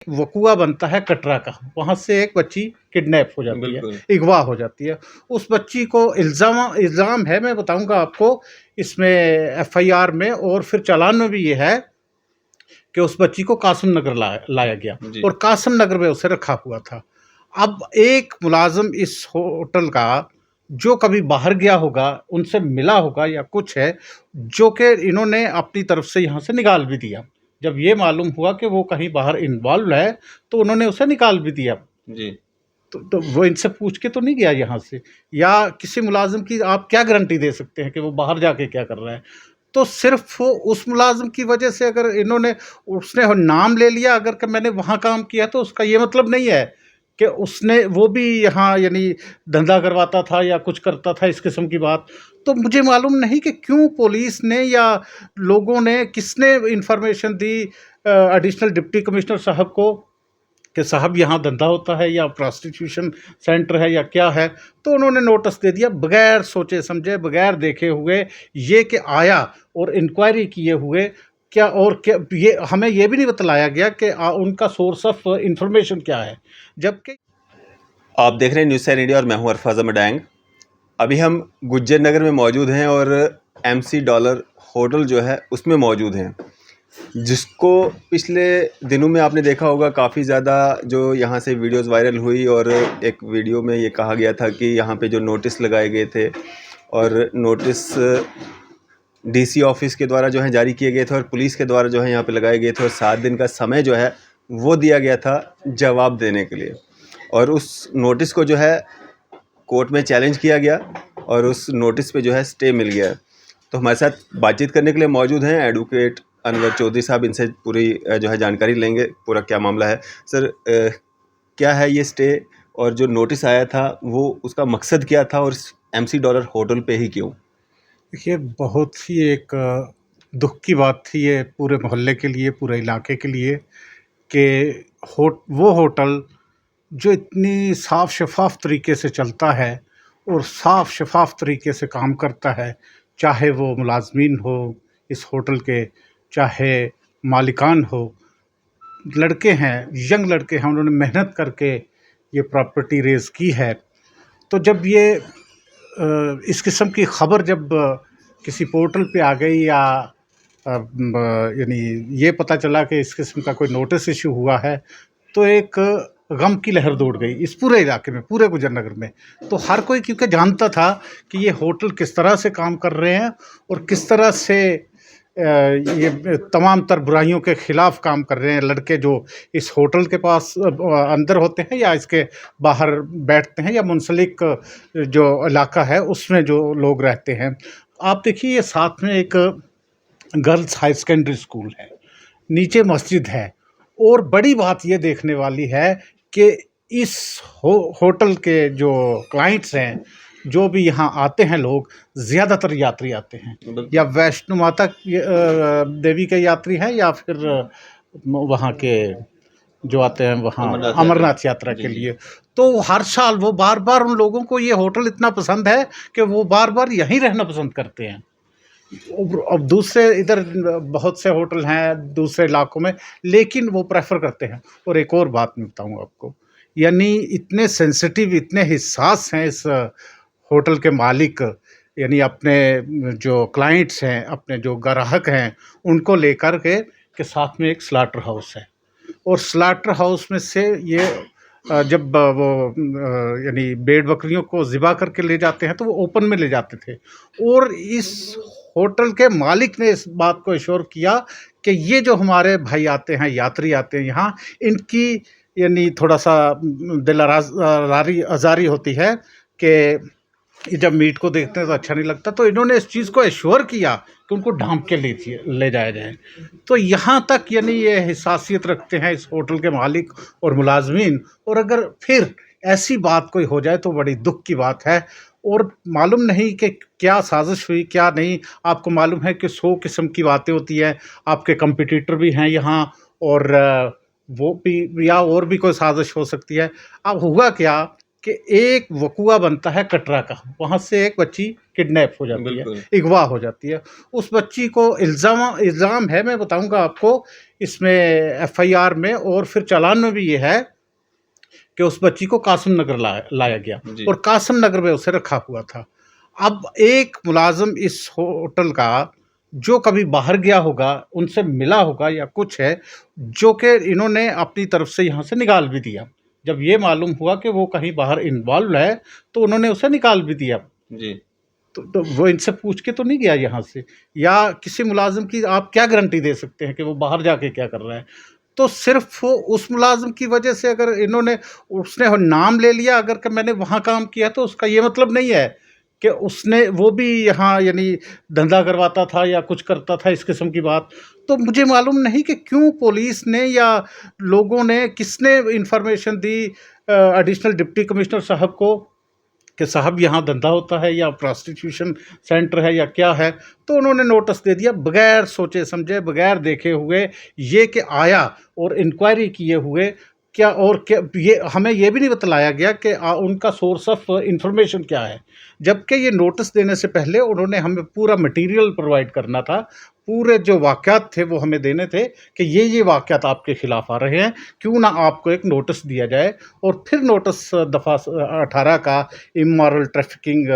वकुआ बनता है कटरा का, वहाँ से एक बच्ची किडनैप हो जाती है, बिल्कुल। अगवा हो जाती है। उस बच्ची को इल्ज़ाम है, मैं बताऊँगा आपको इसमें एफआईआर में और फिर चालान में भी ये है कि उस बच्ची को कासिम नगर लाया गया जी। और कासिम नगर में उसे रखा हुआ था। अब एक मुलाज़िम इस होटल का जो कभी बाहर गया होगा, उनसे मिला होगा या कुछ है, जो कि इन्होंने अपनी तरफ से यहाँ से निकाल भी दिया। जब ये मालूम हुआ कि वो कहीं बाहर इन्वॉल्व है, तो उन्होंने उसे निकाल भी दिया। जी। तो वो इनसे पूछ के तो नहीं गया यहाँ से, या किसी मुलाज़िम की आप क्या गारंटी दे सकते हैं कि वो बाहर जाके क्या कर रहा है? तो सिर्फ़ उस मुलाज़िम की वजह से अगर इन्होंने उसने नाम ले लिया अगर कि मैंने वहाँ काम किया, तो उसका ये मतलब नहीं है कि उसने वो भी यहाँ यानी धंधा करवाता था या कुछ करता था, इस किस्म की बात। तो मुझे मालूम नहीं कि क्यों पुलिस ने या लोगों ने किसने इन्फॉर्मेशन दी एडिशनल डिप्टी कमिश्नर साहब को कि साहब यहाँ धंधा होता है या प्रोस्टिट्यूशन सेंटर है या क्या है। तो उन्होंने नोटिस दे दिया बगैर सोचे समझे, बगैर देखे हुए, ये कि आया और इंक्वायरी किए हुए क्या, और क्या ये हमें ये भी नहीं बतलाया गया कि उनका सोर्स ऑफ इंफॉर्मेशन क्या है, जबकि आप देख रहे हैं न्यूज़ 7 इंडिया और मैं हूं अरफाज अमडैंग। अभी हम गुज्जर नगर में मौजूद हैं और MC डॉलर होटल जो है उसमें मौजूद हैं, जिसको पिछले दिनों में आपने देखा होगा काफ़ी ज़्यादा जो यहाँ से वीडियोस वायरल हुई और एक वीडियो में ये कहा गया था कि यहाँ पे जो नोटिस लगाए गए थे और नोटिस DC ऑफिस के द्वारा जो है जारी किए गए थे और पुलिस के द्वारा जो है यहाँ पे लगाए गए थे और 7 दिन का समय जो है वो दिया गया था जवाब देने के लिए, और उस नोटिस को जो है कोर्ट में चैलेंज किया गया और उस नोटिस पे जो है स्टे मिल गया। तो हमारे साथ बातचीत करने के लिए मौजूद हैं एडवोकेट अनवर चौधरी साहब। इनसे पूरी जो है जानकारी लेंगे, पूरा क्या मामला है। सर, क्या है ये स्टे और जो नोटिस आया था वो उसका मकसद क्या था और MC डॉलर होटल पे ही क्यों? देखिए बहुत ही एक दुख की बात थी ये पूरे मोहल्ले के लिए, पूरे इलाके के लिए, कि वो होटल जो इतनी साफ़ शफ़ाफ़ तरीके से चलता है और साफ़ शफ़ाफ़ तरीके से काम करता है, चाहे वो मुलाज़मीन हो इस होटल के, चाहे मालिकान हो, लड़के हैं, यंग लड़के हैं, उन्होंने मेहनत करके ये प्रॉपर्टी रेज़ की है। तो जब ये इस किस्म की ख़बर जब किसी पोर्टल पे आ गई या यानी ये पता चला कि इस किस्म का कोई नोटिस इशू हुआ है, तो एक गम की लहर दौड़ गई इस पूरे इलाके में, पूरे गुजर नगर में। तो हर कोई क्योंकि जानता था कि ये होटल किस तरह से काम कर रहे हैं और किस तरह से ये तमाम तर बुराइयों के ख़िलाफ़ काम कर रहे हैं। लड़के जो इस होटल के पास अंदर होते हैं या इसके बाहर बैठते हैं, या मुंसलिक जो इलाका है उसमें जो लोग रहते हैं। आप देखिए ये साथ में एक गर्ल्स हाई सेकेंडरी स्कूल है, नीचे मस्जिद है, और बड़ी बात ये देखने वाली है कि इस होटल के जो क्लाइंट्स हैं, जो भी यहाँ आते हैं लोग, ज़्यादातर यात्री आते हैं या वैष्णो माता देवी के यात्री हैं या फिर वहाँ के जो आते हैं वहाँ अमरनाथ यात्रा के लिए। तो हर साल वो बार-बार उन लोगों को ये होटल इतना पसंद है कि वो बार-बार यहीं रहना पसंद करते हैं। अब दूसरे इधर बहुत से होटल हैं दूसरे इलाकों में, लेकिन वो प्रेफ़र करते हैं। और एक और बात मैं बताऊँ आपको, यानी इतने सेंसिटिव, इतने हिस्सास हैं इस होटल के मालिक, यानी अपने जो क्लाइंट्स हैं, अपने जो ग्राहक हैं, उनको लेकर के साथ में एक स्लॉटर हाउस है, और स्लॉटर हाउस में से ये जब वो यानी भेड़ बकरियों को ज़िबा करके ले जाते हैं, तो वो ओपन में ले जाते थे। और इस होटल के मालिक ने इस बात को एश्योर किया कि ये जो हमारे भाई आते हैं, यात्री आते हैं यहाँ, इनकी यानी थोड़ा-सा दिल आज़ारी होती है कि जब मीट को देखते हैं तो अच्छा नहीं लगता। तो इन्होंने इस चीज़ को एश्योर किया कि उनको ढाँप के ले जाया जाए। तो यहाँ तक यानी ये हिसासियत रखते हैं इस होटल के मालिक और मुलाज़मीन, और अगर फिर ऐसी बात कोई हो जाए तो बड़ी दुःख की बात है। और मालूम नहीं कि क्या साज़िश हुई, क्या नहीं। आपको मालूम है कि 100 किस्म की बातें होती हैं, आपके कॉम्पिटिटर भी हैं यहाँ, और वो भी, या और भी कोई साज़िश हो सकती है। अब हुआ क्या कि एक वकुआ बनता है कटरा का, वहाँ से एक बच्ची किडनैप हो जाती है, बिल्कुल। अगवा हो जाती है। उस बच्ची को इल्ज़ाम है, मैं बताऊंगा आपको, इसमें एफआईआर में और फिर चालान में भी ये है कि उस बच्ची को कासिम नगर लाया गया जी। और कासिम नगर में उसे रखा हुआ था। अब एक मुलाजिम इस होटल का जो कभी बाहर गया होगा, उनसे मिला होगा या कुछ है, जो कि इन्होंने अपनी तरफ से यहाँ से निकाल भी दिया। जब ये मालूम हुआ कि वो कहीं बाहर इन्वॉल्व है, तो उन्होंने उसे निकाल भी दिया। जी। तो वो इनसे पूछ के तो नहीं गया यहाँ से, या किसी मुलाजिम की आप क्या गारंटी दे सकते हैं कि वो बाहर जाके क्या कर रहा है? तो सिर्फ उस मुलाजिम की वजह से अगर इन्होंने, उसने नाम ले लिया अगर कि मैंने वहाँ काम किया, तो उसका ये मतलब नहीं है कि उसने वो भी यहाँ यानी धंधा करवाता था या कुछ करता था, इस किस्म की बात। तो मुझे मालूम नहीं कि क्यों पुलिस ने या लोगों ने, किसने इंफॉर्मेशन दी एडिशनल डिप्टी कमिश्नर साहब को कि साहब यहाँ धंधा होता है या प्रोस्टिट्यूशन सेंटर है या क्या है। तो उन्होंने नोटिस दे दिया बगैर सोचे समझे, बगैर देखे हुए, ये कि आया और इंक्वायरी किए हुए क्या, और क्या ये हमें ये भी नहीं बतलाया गया कि उनका सोर्स ऑफ इंफॉर्मेशन क्या है। जबकि ये नोटिस देने से पहले उन्होंने हमें पूरा मटेरियल प्रोवाइड करना था, पूरे जो वाक़यात थे वो हमें देने थे कि ये वाक़यात आपके ख़िलाफ़ आ रहे हैं, क्यों ना आपको एक नोटिस दिया जाए। और फिर नोटिस दफ़ा 18 का इमोरल ट्रैफिकिंग,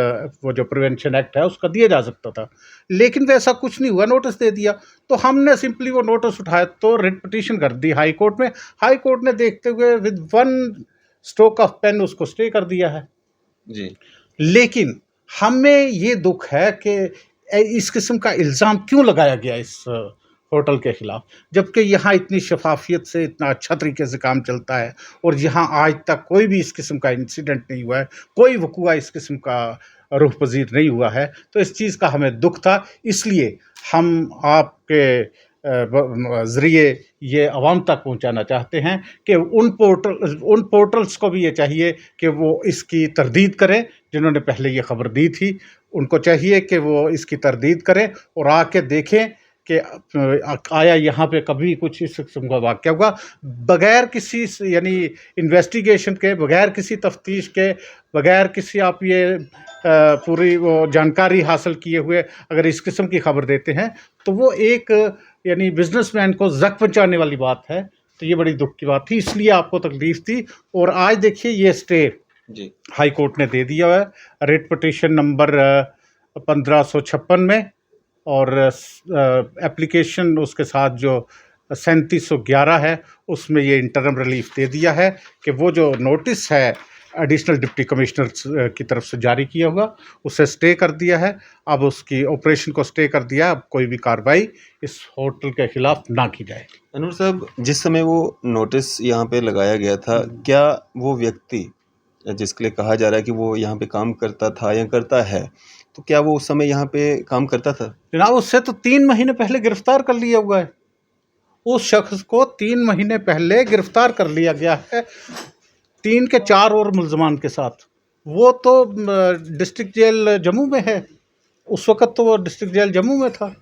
वो जो प्रिवेंशन एक्ट है उसका दिया जा सकता था, लेकिन वैसा कुछ नहीं हुआ, नोटिस दे दिया। तो हमने सिंपली वो नोटिस उठाया तो रिट पिटीशन कर दी हाई कोर्ट में। हाई कोर्ट ने देखते हुए with one stroke of pen उसको स्टे कर दिया है। जी। लेकिन हमें ये दुख है कि इस किस्म का इल्ज़ाम क्यों लगाया गया इस होटल के ख़िलाफ़, जबकि यहाँ इतनी शफाफियत से इतना अच्छा तरीके से काम चलता है और यहाँ आज तक कोई भी इस किस्म का इंसिडेंट नहीं हुआ है, कोई वक़ूआ इस किस्म का रूह पज़ीर नहीं हुआ है। तो इस चीज़ का हमें दुख था, इसलिए हम आपके ज़रिए ये आवाम तक पहुँचाना चाहते हैं कि उन पोर्टल्स को भी ये चाहिए कि वो इसकी तरदीद करें, जिन्होंने पहले ये ख़बर दी थी। उनको चाहिए कि वो इसकी तरदीद करें और आके देखें कि आया यहाँ पे कभी कुछ इस किस्म का वाक़या हुआ, बग़ैर किसी यानी इन्वेस्टिगेशन के, बग़ैर किसी तफ्तीश के, बग़ैर किसी आप ये पूरी वो जानकारी हासिल किए हुए अगर इस किस्म की ख़बर देते हैं, तो वो एक यानी बिज़नेसमैन को ज़ख्म पहुँचाने वाली बात है। तो ये बड़ी दुख की बात थी, इसलिए आपको तकलीफ़ थी। और आज देखिए ये स्टे जी। हाई कोर्ट ने दे दिया है, रिट पिटीशन नंबर 1556 में, और एप्लीकेशन उसके साथ जो 3711 है उसमें ये इंटरम रिलीफ दे दिया है कि वो जो नोटिस है एडिशनल डिप्टी कमिश्नर की तरफ से जारी किया हुआ, उसे स्टे कर दिया है। अब उसकी ऑपरेशन को स्टे कर दिया, अब कोई भी कार्रवाई इस होटल के ख़िलाफ़ ना की जाए। अनवर साहब, जिस समय वो नोटिस यहाँ पे लगाया गया था, क्या वो व्यक्ति जिसके लिए कहा जा रहा है कि वो यहाँ पे काम करता था या करता है, तो क्या वो उस समय यहाँ पे काम करता था? जनाब उससे तो 3 महीने पहले गिरफ़्तार कर लिया हुआ है। उस शख्स को 3 महीने पहले गिरफ़्तार कर लिया गया है, 3 के 4 और मुल्ज़मान के साथ। वो तो डिस्ट्रिक्ट जेल जम्मू में है, उस वक़्त तो वो डिस्ट्रिक्ट जेल जम्मू में था।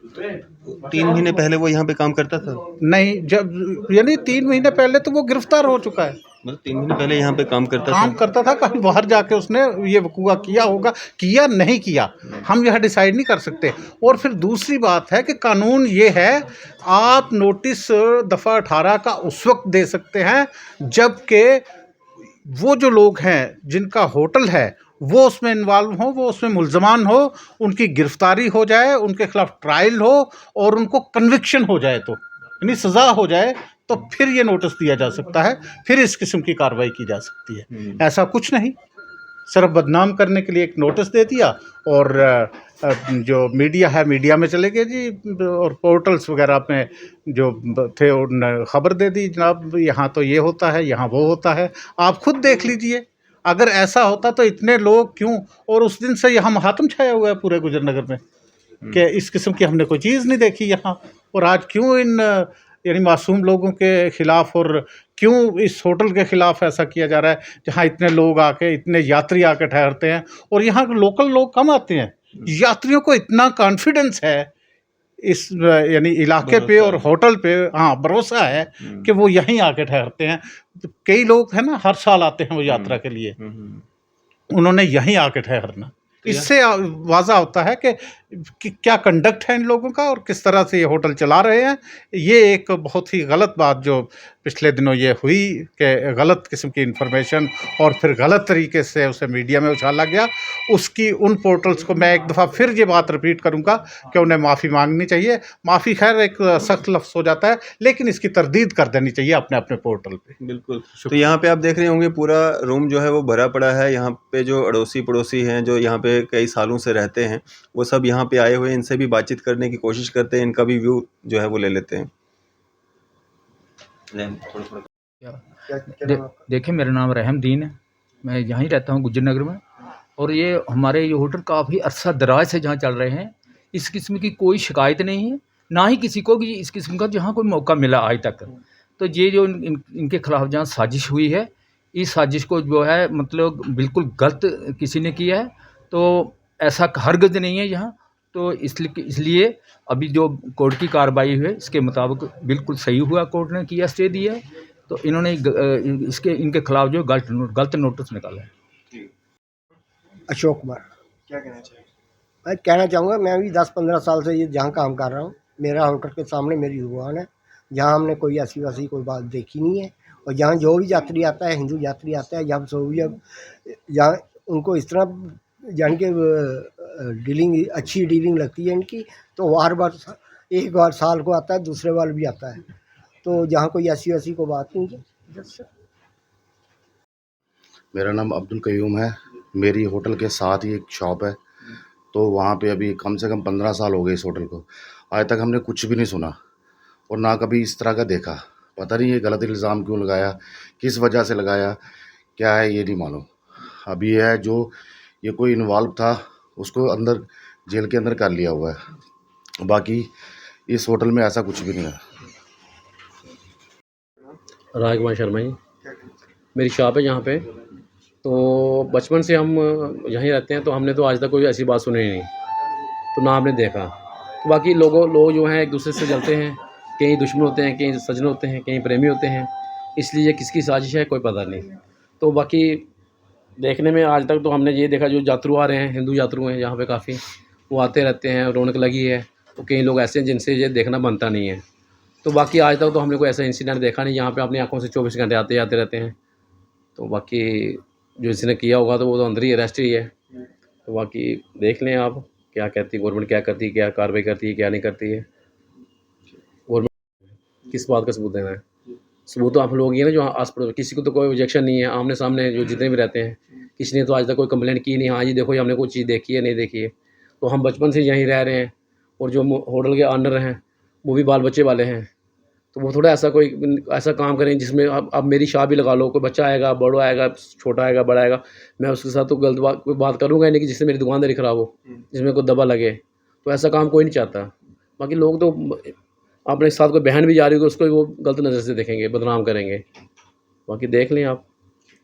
3 महीने पहले वो यहाँ पे काम करता था? नहीं, जब यानी 3 महीने पहले तो वो गिरफ़्तार हो चुका है। मतलब 3 महीने पहले यहाँ पे काम करता काम था? करता था, कहीं बाहर जाके उसने ये वक़ूआ किया होगा, किया नहीं किया, हम यह डिसाइड नहीं कर सकते। और फिर दूसरी बात है कि कानून ये है, आप नोटिस दफ़ा 18 का उस वक़्त दे सकते हैं जबकि वो जो लोग हैं जिनका होटल है वो उसमें इन्वॉल्व हो, वो उसमें मुल्ज़मान हो, उनकी गिरफ़्तारी हो जाए, उनके ख़िलाफ़ ट्रायल हो और उनको कन्विक्शन हो जाए, तो यानी सज़ा हो जाए, तो फिर ये नोटिस दिया जा सकता है, फिर इस किस्म की कार्रवाई की जा सकती है। ऐसा कुछ नहीं, सिर्फ बदनाम करने के लिए एक नोटिस दे दिया और जो मीडिया है मीडिया में चले गए जी, और पोर्टल्स वगैरह में जो थे उन खबर दे दी, जनाब यहाँ तो ये होता है, यहाँ वो होता है। आप खुद देख लीजिए, अगर ऐसा होता तो इतने लोग क्यों, और उस दिन से यहाँ मातम छाया हुआ है पूरे गुजर नगर में कि इस किस्म की हमने कोई चीज़ नहीं देखी यहाँ। और आज क्यों इन यानी मासूम लोगों के ख़िलाफ़ और क्यों इस होटल के ख़िलाफ़ ऐसा किया जा रहा है जहाँ इतने लोग आके, इतने यात्री आके ठहरते हैं, और यहाँ के लोकल लोग कम आते हैं। यात्रियों को इतना कॉन्फिडेंस है इस यानी इलाके पे और होटल पे, हाँ भरोसा है कि वो यहीं आके ठहरते हैं। तो कई लोग हैं ना हर साल आते हैं वो यात्रा के लिए। उन्होंने यहीं आके ठहरना। इससे वाज़ा होता है कि क्या कंडक्ट है इन लोगों का और किस तरह से ये होटल चला रहे हैं। ये एक बहुत ही गलत बात जो पिछले दिनों ये हुई कि गलत किस्म की इन्फॉर्मेशन और फिर गलत तरीके से उसे मीडिया में उछाला गया, उसकी उन पोर्टल्स को मैं एक दफ़ा फिर ये बात रिपीट करूँगा कि उन्हें माफ़ी मांगनी चाहिए। माफ़ी खैर एक सख्त लफ्ज़ हो जाता है, लेकिन इसकी तरदीद कर देनी चाहिए अपने अपने पोर्टल पे। बिल्कुल। तो यहाँ पे आप देख रहे होंगे पूरा रूम जो है वो भरा पड़ा है। यहाँ पे जो अड़ोसी पड़ोसी हैं, जो यहाँ पे कई सालों से रहते हैं, वो सब यहाँ पे आए हुए हैं। इनसे भी बातचीत करने की कोशिश करते हैं, इनका भी व्यू जो है वो ले लेते हैं। देखिए, मेरा नाम रहमदीन है, मैं यहीं रहता हूँ गुज्जर नगर में। और ये हमारे ये होटल काफ़ी अरसा दराज से जहाँ चल रहे हैं, इस किस्म की कोई शिकायत नहीं है, ना ही किसी को भी इस किस्म का जहाँ कोई मौका मिला आज तक। तो ये जो इनके खिलाफ जहाँ साजिश हुई है, इस साजिश को जो है मतलब बिल्कुल गलत किसी ने किया है। तो ऐसा हरगिज़ नहीं है यहाँ। तो इसलिए अभी जो कोर्ट की कार्रवाई हुई है, इसके मुताबिक बिल्कुल सही हुआ, कोर्ट ने किया, स्टे दिया है। तो इन्होंने इनके खिलाफ जो गलत नोटिस निकाला है। अशोक कुमार। क्या कहना चाहिए? मैं कहना चाहूँगा, मैं भी 10-15 साल से ये जहाँ काम कर रहा हूँ, मेरा होटल के सामने मेरी दुकान है, जहाँ हमने कोई ऐसी वैसी कोई बात देखी नहीं है। और जहाँ जो भी यात्री आता है, हिंदू यात्री आता है, जब सो भी जब जहाँ उनको इस तरह जान के डीलिंग अच्छी डीलिंग लगती है इनकी, तो हर बार एक बार साल को आता है, दूसरे बार भी आता है। तो जहाँ कोई ऐसी वैसी कोई बात नहीं है। मेरा नाम अब्दुल कयूम है। मेरी होटल के साथ ही एक शॉप है, तो वहाँ पे अभी कम से कम 15 साल हो गए इस होटल को। आज तक हमने कुछ भी नहीं सुना और ना कभी इस तरह का देखा। पता नहीं ये गलत इल्ज़ाम क्यों लगाया, किस वजह से लगाया, क्या है ये नहीं मालूम। अभी ये है जो ये कोई इन्वॉल्व था उसको अंदर जेल के अंदर कर लिया हुआ है। बाकी इस होटल में ऐसा कुछ भी नहीं है। राजकुमार शर्मा जी, मेरी शॉप है यहाँ पे। तो बचपन से हम यहीं रहते हैं, तो हमने तो आज तक कोई ऐसी बात सुनी नहीं, तो ना हमने देखा। तो बाकी लोग जो हैं एक दूसरे से जलते हैं, कहीं दुश्मन होते हैं, कहीं सज्जन होते हैं, कहीं प्रेमी होते हैं, इसलिए किसकी साजिश है कोई पता नहीं। तो बाकी देखने में आज तक तो हमने ये देखा, जो यात्रु आ रहे हैं, हिंदू यात्रु हैं यहाँ पे काफ़ी, वो आते रहते हैं, रौनक लगी है। तो कई लोग ऐसे हैं जिनसे ये देखना बनता नहीं है। तो बाकी आज तक तो हमने कोई ऐसा इंसिडेंट देखा नहीं। यहाँ पे अपनी आंखों से 24 घंटे आते जाते रहते हैं। तो बाकी जो इसने किया होगा तो वो तो अंदर ही अरेस्ट ही है। तो बाकी देख लें आप क्या कहती है गवर्नमेंट, क्या करती है, क्या कार्रवाई करती है, क्या नहीं करती है। गवर्नमेंट किस बात का सबूत देना है? सबूत तो आप लोग ही हैं ना, जो आस पड़ोस, किसी को तो कोई ऑब्जेक्शन नहीं है। आमने सामने जो जितने भी रहते हैं, किसी ने तो आज तक कोई कंप्लेंट की नहीं, हाँ जी देखो ये हमने कोई चीज़ देखी है, नहीं देखी है। तो हम बचपन से यहीं रह रहे हैं, और जो होटल के ऑनर हैं वो भी बाल बच्चे वाले हैं। तो वो थोड़ा ऐसा काम करें जिसमें अब मेरी शाह भी लगा लो, कोई बच्चा आएगा, बड़ा आएगा, छोटा आएगा, बड़ा आएगा, मैं उसके साथ तो गलत कोई बात करूँगा नहीं कि जिससे मेरी दुकानदारी ख़राब हो, जिसमें कोई दबा लगे। तो ऐसा काम कोई नहीं चाहता। बाकी लोग तो अपने साथ कोई बहन भी जा रही हो तो उसको वो गलत नज़र से देखेंगे, बदनाम करेंगे। बाकी देख लें आप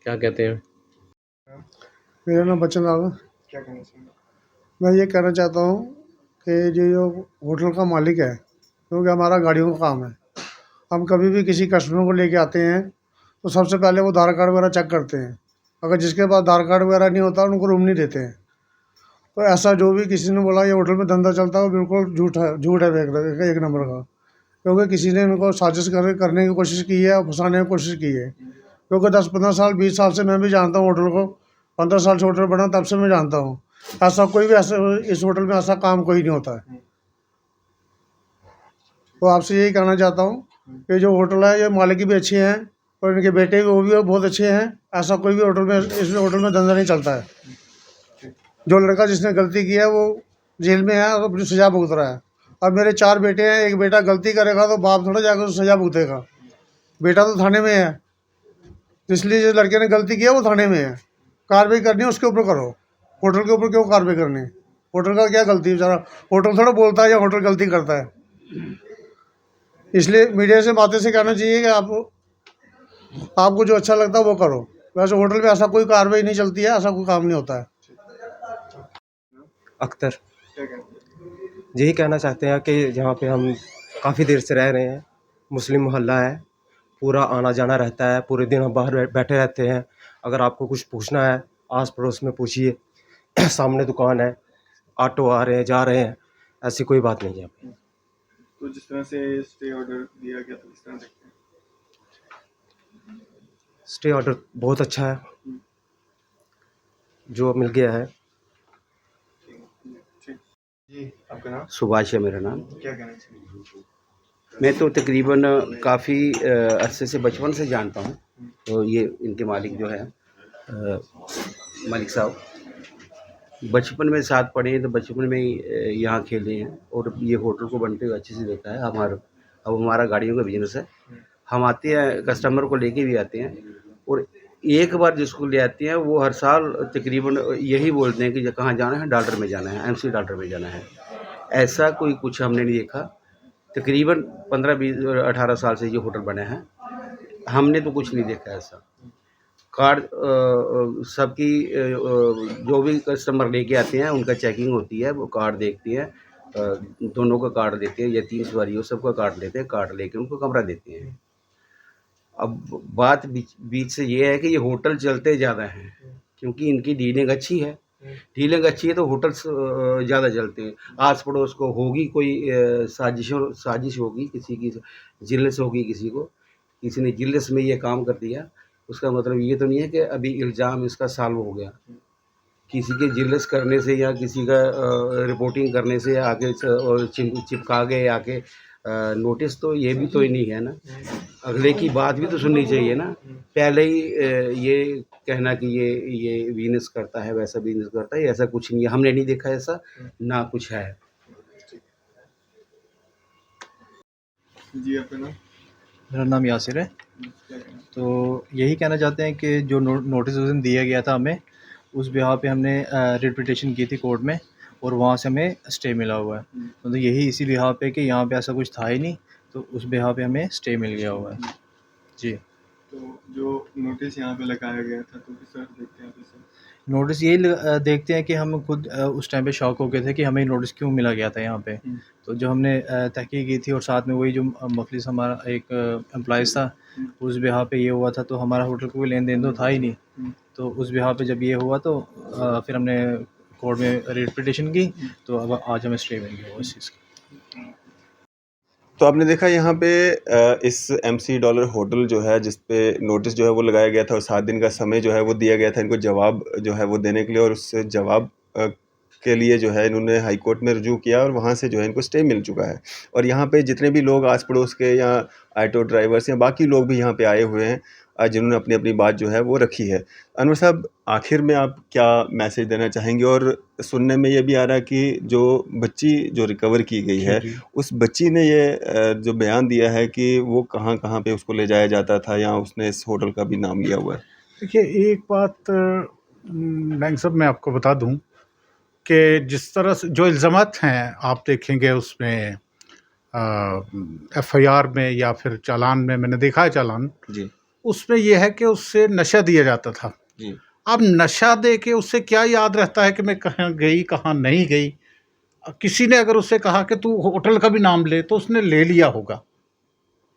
क्या कहते हैं। मेरा नाम बच्चन लाल है। क्या कहना चाहिए? मैं ये कहना चाहता हूँ कि जो होटल का मालिक है, क्योंकि हमारा गाड़ियों का काम है, हम कभी भी किसी कस्टमर को लेके आते हैं तो सबसे पहले वो आधार कार्ड वगैरह चेक करते हैं। अगर जिसके पास आधार कार्ड वगैरह नहीं होता उनको रूम नहीं देते हैं। तो ऐसा जो भी किसी ने बोला ये होटल में धंधा चलता है, वो बिल्कुल झूठ है एक नंबर का। क्योंकि किसी ने उनको साजिश करने की कोशिश की है, फंसाने की कोशिश की है। क्योंकि 10-15 साल 20 साल से मैं भी जानता हूँ होटल को, 15 साल से होटल बना तब से मैं जानता हूँ। ऐसा कोई भी इस होटल में ऐसा काम कोई नहीं होता है। तो आपसे यही कहना चाहता हूँ कि जो होटल है ये मालिक भी अच्छे हैं और इनके बेटे भी वो भी बहुत अच्छे हैं। ऐसा कोई भी होटल में इस होटल में धंधा नहीं चलता है। जो लड़का जिसने गलती की है वो जेल में है और अपनी सज़ा भुगत रहा है। अब मेरे 4 बेटे हैं, एक बेटा गलती करेगा तो बाप थोड़ा जाकर उसको सज़ा भुगतेगा। बेटा तो थाने में है, इसलिए जो लड़के ने गलती किया वो थाने में है। कार्रवाई करनी है उसके ऊपर करो, होटल के ऊपर क्यों कार्रवाई करनी? होटल का क्या गलती है? बेचारा होटल थोड़ा बोलता है या होटल गलती करता है। इसलिए मीडिया से बातें से कहना चाहिए कि आपको जो अच्छा लगता है वो करो। वैसे होटल में ऐसा कोई कार्रवाई नहीं चलती है, ऐसा कोई काम नहीं होता है। अख्तर, यही कहना चाहते हैं कि यहाँ पे हम काफ़ी देर से रह रहे हैं, मुस्लिम मोहल्ला है, पूरा आना जाना रहता है, पूरे दिन हम बाहर बैठे रहते हैं। अगर आपको कुछ पूछना है आस पड़ोस में पूछिए, सामने दुकान है, ऑटो आ रहे हैं जा रहे हैं, ऐसी कोई बात नहीं है यहाँ पे। तो जिस तरह से स्टे ऑर्डर दिया गया तो किस तरह देखते हैं? स्टे ऑर्डर बहुत अच्छा है जो मिल गया है। जी, आपका नाम? सुभाष है मेरा नाम। क्या कहना चाहिए? मैं तो तकरीबन काफ़ी अरसे से बचपन से जानता हूँ। तो ये इनके मालिक जो है मालिक साहब, बचपन में साथ पढ़े हैं तो बचपन में ही यहाँ खेले हैं और ये होटल को बनते हुए अच्छे से देखा है। अब हमारा गाड़ियों का बिजनेस है, हम आते हैं कस्टमर को लेके भी आते हैं और एक बार जिसको ले आते हैं वो हर साल तकरीबन यही बोलते हैं कि जो कहाँ जाना है, डॉलर में जाना है, MC डॉलर में जाना है। ऐसा कोई कुछ हमने नहीं देखा। तकरीबन 15-20-18 साल से ये होटल बना है, हमने तो कुछ नहीं देखा ऐसा। कार्ड सबकी जो भी कस्टमर लेके आते हैं उनका चेकिंग होती है, वो कार्ड देखती है, दोनों का कार्ड देते हैं या 3 सवारी हो सबका कार्ड लेते हैं, कार्ड लेके उनको कमरा देते हैं। अब बात बीच से ये है कि ये होटल चलते ज़्यादा हैं क्योंकि इनकी डीलिंग अच्छी है। डीलिंग अच्छी है तो होटल्स ज़्यादा चलते हैं। आस पड़ोस को होगी कोई साजिश होगी, किसी की जिल्लस होगी, किसी ने जिल्लस में ये काम कर दिया, उसका मतलब ये तो नहीं है कि अभी इल्ज़ाम इसका सॉल्व हो गया। किसी के जिल्लस करने से या किसी का रिपोर्टिंग करने से आगे चिपका गए आके नोटिस, तो ये भी तो ही नहीं है ना। अगले की बात भी तो सुननी चाहिए ना। पहले ही ये कहना कि ये बिजनेस करता है, वैसा बिजनेस करता है, ऐसा कुछ नहीं है, हमने नहीं देखा ऐसा, ना कुछ है। जी, आपका नाम? मेरा नाम यासिर है। तो यही कहना चाहते हैं कि जो नोटिस उस दिन दिया गया था हमें, उस बिहाफ़ पे हमने रिट पिटीशन की थी कोर्ट में और वहाँ से हमें स्टे मिला हुआ है। तो यही इसी बिहाफ़ पे कि यहाँ पे ऐसा कुछ था ही नहीं, तो उस बिहाफ़ पे हमें स्टे मिल गया हुआ है। जी। तो जो नोटिस यहाँ पे लगाया गया था तो किस तरह देखते हैं आप इसे? नोटिस यही देखते हैं कि हम खुद उस टाइम पे शॉक हो गए थे कि हमें नोटिस क्यों मिला गया था यहाँ पे। तो जो हमने तहकीक की थी और साथ में वही जो मुखलिस हमारा एक एम्प्लॉइज़ था, उस बिहाफ़ पे ये हुआ था, तो हमारा होटल को कोई लेन देन तो था ही नहीं। तो उस बिहाफ़ पे जब ये हुआ तो फिर हमने कोर्ट में रिट पिटीशन की, तो अब आज हमें स्टे मिल गया उस चीज़ का। तो आपने देखा यहाँ पे इस MC डॉलर होटल जो है जिस पे नोटिस जो है वो लगाया गया था और 7 दिन का समय जो है वो दिया गया था इनको जवाब जो है वो देने के लिए, और उस जवाब के लिए जो है इन्होंने हाई कोर्ट में रुजू किया और वहाँ से जो है इनको स्टे मिल चुका है। और यहाँ पे जितने भी लोग आस पड़ोस के या ऑटो ड्राइवर्स या बाकी लोग भी यहाँ पे आए हुए हैं जिन्होंने अपनी अपनी बात जो है वो रखी है। अनवर साहब, आखिर में आप क्या मैसेज देना चाहेंगे? और सुनने में ये भी आ रहा है कि जो बच्ची जो रिकवर की गई है, उस बच्ची ने ये जो बयान दिया है कि वो कहाँ कहाँ पे उसको ले जाया जाता था, या उसने इस होटल का भी नाम लिया हुआ है। देखिए, एक बात बैंक साहब मैं आपको बता दूं कि जिस तरह से जो इल्ज़ामात हैं आप देखेंगे उसमें FIR में या फिर चालान में, मैंने देखा है चालान जी, उसमें यह है कि उससे नशा दिया जाता था। जी, अब नशा दे के उससे क्या याद रहता है कि मैं कहाँ गई कहाँ नहीं गई। किसी ने अगर उससे कहा कि तू होटल का भी नाम ले तो उसने ले लिया होगा,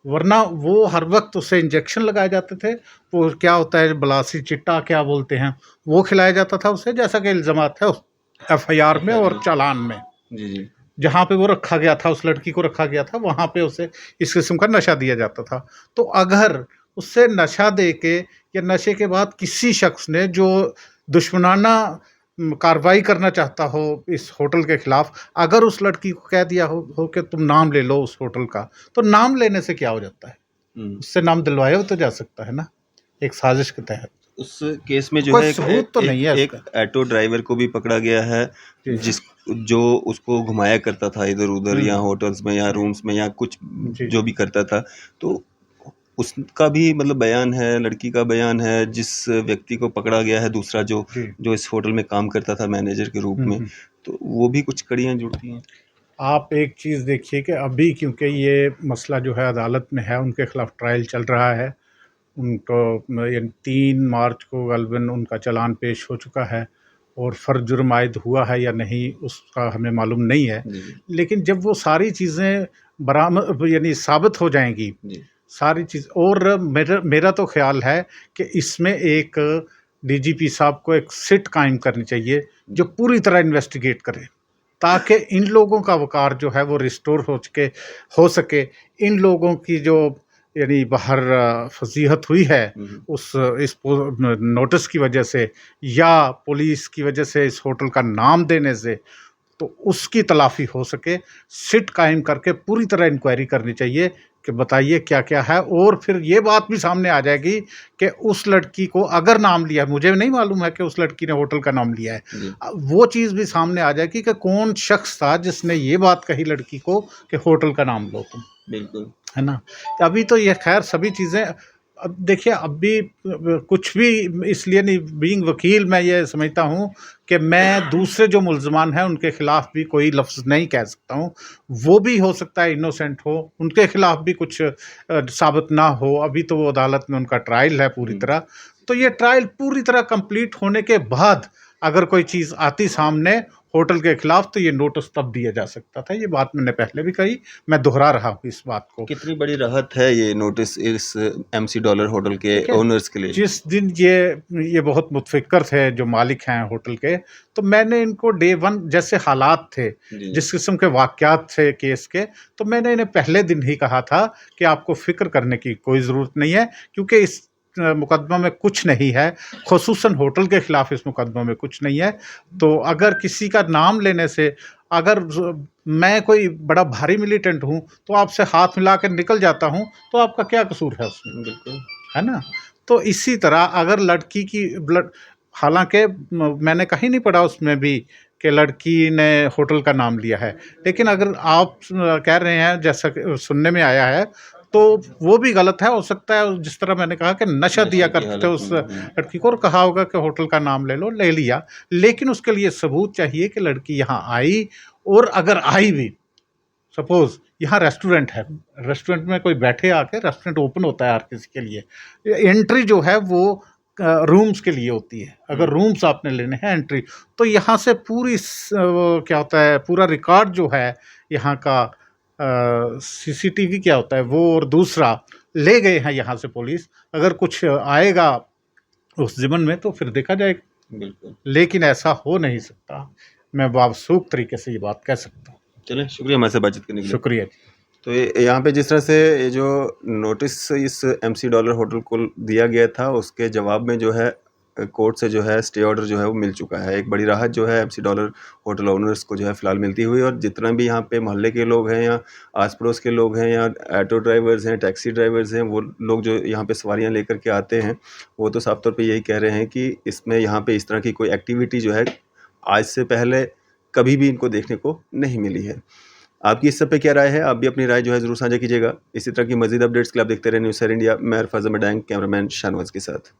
वरना वो हर वक्त उससे इंजेक्शन लगाए जाते थे। वो क्या होता है, बलासी चिट्टा क्या बोलते हैं, वो खिलाया जाता था उसे, जैसा कि इल्ज़ामात है FIR में और चालान में। जी, जी, जहाँ पे वो रखा गया था, उस लड़की को रखा गया था, वहाँ पे उसे इस किस्म का नशा दिया जाता था। तो अगर उससे नशा दे के या नशे के बाद किसी शख्स ने जो दुश्मनाना कार्रवाई करना चाहता हो इस होटल के खिलाफ, अगर उस लड़की को कह दिया हो कि तुम नाम ले लो उस होटल का, तो नाम लेने से क्या हो जाता है, उससे नाम दिलवाया तो जा सकता है ना, एक साजिश के तहत। उस केस में जो कोई है सबूत तो नहीं है एक ऑटो ड्राइवर को भी पकड़ा गया है जो उसको घुमाया करता था इधर उधर या होटल्स में या रूम्स में या कुछ जो भी करता था। तो उसका भी मतलब बयान है, लड़की का बयान है, जिस व्यक्ति को पकड़ा गया है दूसरा जो इस होटल में काम करता था मैनेजर के रूप में, तो वो भी कुछ कड़ियाँ जुड़ती हैं। आप एक चीज़ देखिए कि अभी क्योंकि ये मसला जो है अदालत में है, उनके खिलाफ ट्रायल चल रहा है, उनको 3 मार्च को गलबन उनका चालान पेश हो चुका है और फ़र्द जुर्म आयद हुआ है या नहीं उसका हमें मालूम नहीं है। लेकिन जब वो सारी चीज़ें बरामद यानी साबित हो जाएंगी सारी चीज़, और मेरा तो ख्याल है कि इसमें एक डीजीपी साहब को एक सिट कायम करनी चाहिए जो पूरी तरह इन्वेस्टिगेट करे, ताकि इन लोगों का वकार जो है वो रिस्टोर हो सके। इन लोगों की जो यानी बाहर फजीहत हुई है इस नोटिस की वजह से या पुलिस की वजह से, इस होटल का नाम देने से, तो उसकी तलाफ़ी हो सके। सिट कायम करके पूरी तरह इंक्वायरी करनी चाहिए कि बताइए क्या क्या है, और फिर ये बात भी सामने आ जाएगी कि उस लड़की को अगर नाम लिया, मुझे नहीं मालूम है कि उस लड़की ने होटल का नाम लिया है, वो चीज़ भी सामने आ जाएगी कि कौन शख्स था जिसने ये बात कही लड़की को कि होटल का नाम लो तुम, बिल्कुल, है ना। अभी तो ये खैर सभी चीज़ें, अब देखिए, अब भी कुछ भी इसलिए नहीं, बीइंग वकील मैं ये समझता हूँ कि मैं दूसरे जो मुल्ज़मान हैं उनके ख़िलाफ़ भी कोई लफ्ज़ नहीं कह सकता हूँ। वो भी हो सकता है इनोसेंट हो, उनके ख़िलाफ़ भी कुछ साबित ना हो। अभी तो वो अदालत में उनका ट्रायल है पूरी तरह, तो ये ट्रायल पूरी तरह कंप्लीट होने के बाद अगर कोई चीज़ आती सामने होटल के खिलाफ, तो ये नोटिस तब दिया जा सकता था। ये बात मैंने पहले भी कही, मैं दोहरा रहा हूँ इस बात को। कितनी बड़ी राहत है ये नोटिस इस एमसी डॉलर होटल के ओनर्स के लिए? जिस दिन ये बहुत मुतफिक्र थे जो मालिक हैं होटल के, तो मैंने इनको डे वन, जैसे हालात थे, जिस किस्म के वाक़यात थे केस के, तो मैंने इन्हें पहले दिन ही कहा था कि आपको फ़िक्र करने की कोई ज़रूरत नहीं है, क्योंकि इस मुकदमा में कुछ नहीं है, ख़ुसूसन होटल के ख़िलाफ़ इस मुकदमा में कुछ नहीं है। तो अगर किसी का नाम लेने से, अगर मैं कोई बड़ा भारी मिलिटेंट हूँ तो आपसे हाथ मिला कर निकल जाता हूँ, तो आपका क्या कसूर है उसमें? बिल्कुल, है ना। तो इसी तरह अगर लड़की की ब्लड, हालांकि मैंने कहीं नहीं पढ़ा उसमें भी कि लड़की ने होटल का नाम लिया है, लेकिन अगर आप कह रहे हैं जैसा कि सुनने में आया है, तो वो भी गलत है। हो सकता है जिस तरह मैंने कहा कि नशा दिया करते थे उस लड़की को और कहा होगा कि होटल का नाम ले लो, ले लिया, लेकिन उसके लिए सबूत चाहिए कि लड़की यहाँ आई, और अगर आई भी, सपोज़ यहाँ रेस्टोरेंट है, रेस्टोरेंट में कोई बैठे आके, रेस्टोरेंट ओपन होता है हर किसी के लिए, एंट्री जो है वो रूम्स के लिए होती है। अगर रूम्स आपने लेने हैं एंट्री, तो यहाँ से पूरी क्या होता है, पूरा रिकॉर्ड जो है यहाँ का, सीसीटीवी क्या होता है वो, और दूसरा ले गए हैं यहाँ से पुलिस, अगर कुछ आएगा उस ज़िमन में तो फिर देखा जाएगा। बिल्कुल। लेकिन ऐसा हो नहीं सकता, मैं बावसूख तरीके से ये बात कह सकता हूँ। चलें, शुक्रिया हमारे से बातचीत करने के लिए। शुक्रिया। तो यहाँ पे जिस तरह से ये जो नोटिस इस एमसी डॉलर होटल को दिया गया था, उसके जवाब में जो है कोर्ट से जो है स्टे ऑर्डर जो है वो मिल चुका है। एक बड़ी राहत जो है एमसी डॉलर होटल ओनर्स को जो है फ़िलहाल मिलती हुई, और जितना भी यहाँ पे मोहल्ले के लोग हैं या आस पड़ोस के लोग हैं या ऑटो ड्राइवर्स हैं, टैक्सी ड्राइवर्स हैं, वो लोग जो यहाँ पे सवारियाँ लेकर के आते हैं, वो तो साफ तौर पे यही कह रहे हैं कि इसमें यहाँ पे इस तरह की कोई एक्टिविटी जो है आज से पहले कभी भी इनको देखने को नहीं मिली है। आपकी इस सब पे क्या राय है? आप भी अपनी राय जो है ज़रूर साझा कीजिएगा। इसी तरह की मज़ीद अपडेट्स के लिए आप देखते रहें न्यूज़ सर इंडिया। मैं अरफाज़ मडैंग, कैमरामैन शाहनवाज़ के साथ।